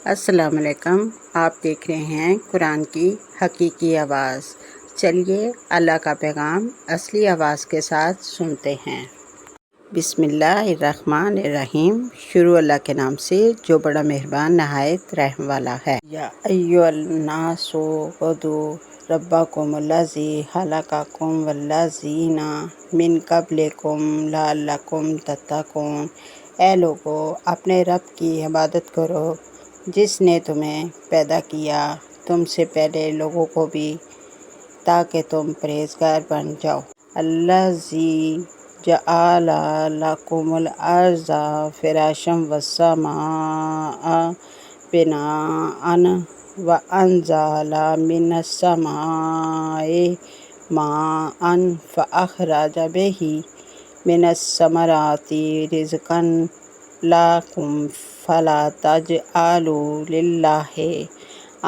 السلام علیکم، آپ دیکھ رہے ہیں قرآن کی حقیقی آواز۔ چلیے اللہ کا پیغام اصلی آواز کے ساتھ سنتے ہیں۔ بسم اللہ الرحمن الرحیم۔ شروع اللہ کے نام سے جو بڑا مہربان نہایت رحم والا ہے۔ یا ایھا الناس اعبدوا ربکم الذی خلقکم والذین من قبلکم لعلکم تتقون۔ اے لوگو، اپنے رب کی عبادت کرو جس نے تمہیں پیدا کیا، تم سے پہلے لوگوں کو بھی، تاکہ تم پرہیزگار بن جاؤ۔ الذی جعل لکم الارض فراشا والسماء بناء وانزل من السماء ماء فاخرج به من الثمرات رزقا لکم فلا تجعلوا للہ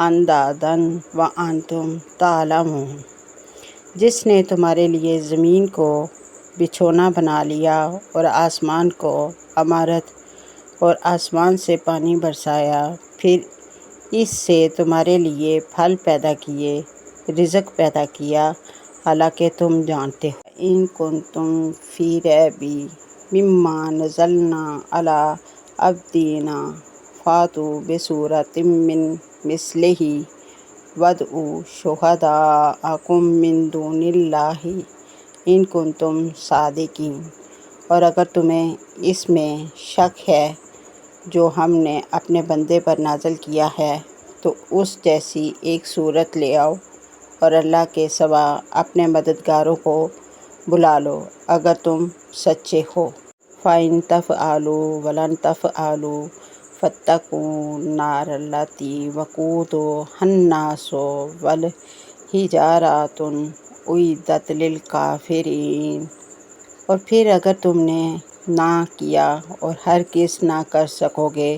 اندادا وانتم تعلمون۔ جس نے تمہارے لیے زمین کو بچھونا بنا لیا اور آسمان کو عمارت اور آسمان سے پانی برسایا، پھر اس سے تمہارے لیے پھل پیدا کیے، رزق پیدا کیا، حالانکہ تم جانتے ہو۔ ان کنتم فی ریب مما نزلنا علی عبدنا فأتوا بسورۃ من مثلہ وادعوا شہداءکم من دون اللہ ان کنتم صادقین۔ اور اگر تمہیں اس میں شک ہے جو ہم نے اپنے بندے پر نازل کیا ہے، تو اس جیسی ایک سورت لے آؤ اور اللہ کے سوا اپنے مددگاروں کو بلا لو اگر تم سچے ہو۔ فَإِن تَفْعَلُوا وَلَن تَفْعَلُوا فَاتَّقُوا النَّارَ الَّتِي وَقُودُهَا النَّاسُ وَالْحِجَارَةُ أُعِدَّتْ لِلْكَافِرِينَ۔ اور پھر اگر تم نے نہ کیا اور ہرگز نہ کر سکو گے،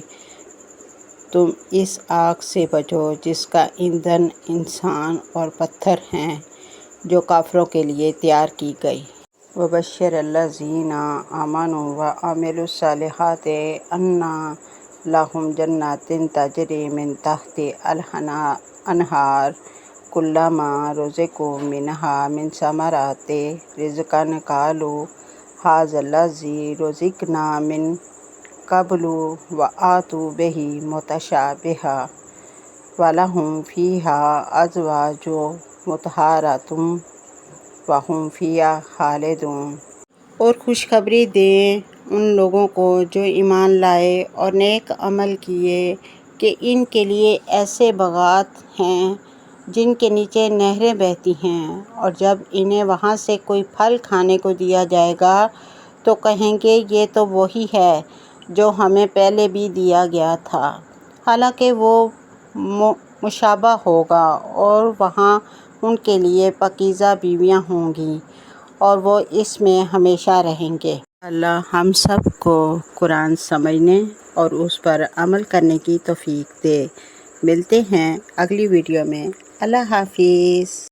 تم اس آگ سے بچو جس کا ایندھن انسان اور پتھر ہیں، جو کافروں کے لیے تیار کی گئی۔ وَبَشِّرِ الَّذِينَ آمَنُوا وَعَمِلُوا الصَّالِحَاتِ أَنَّ لَهُمْ جَنَّاتٍ تَجْرِی مِن تَحْتِھا الْأَنْہَارُ كُلَّمَا رُزِقُوا مِنْہَا مِن ثَمَرَاتٍ رِزْقًا قَالُوا ھَٰذَا الَّذِی رُزِقْنَا مِن قَبْلُ وَأُوتُوا بِهِ مُتَشَابِہًا وَلَہُمْ فِیہا أَزْوَاجٌ مُطَہَّرَةٌ وَھُم فِیہا خَالِدُونَ۔ اور خوشخبری دیں ان لوگوں کو جو ایمان لائے اور نیک عمل کیے کہ ان کے لیے ایسے باغات ہیں جن کے نیچے نہریں بہتی ہیں، اور جب انہیں وہاں سے کوئی پھل کھانے کو دیا جائے گا تو کہیں گے یہ تو وہی ہے جو ہمیں پہلے بھی دیا گیا تھا، حالانکہ وہ مشابہ ہوگا، اور وہاں ان کے لیے پاکیزہ بیویاں ہوں گی اور وہ اس میں ہمیشہ رہیں گے۔ اللہ ہم سب کو قرآن سمجھنے اور اس پر عمل کرنے کی توفیق دے۔ ملتے ہیں اگلی ویڈیو میں۔ اللہ حافظ۔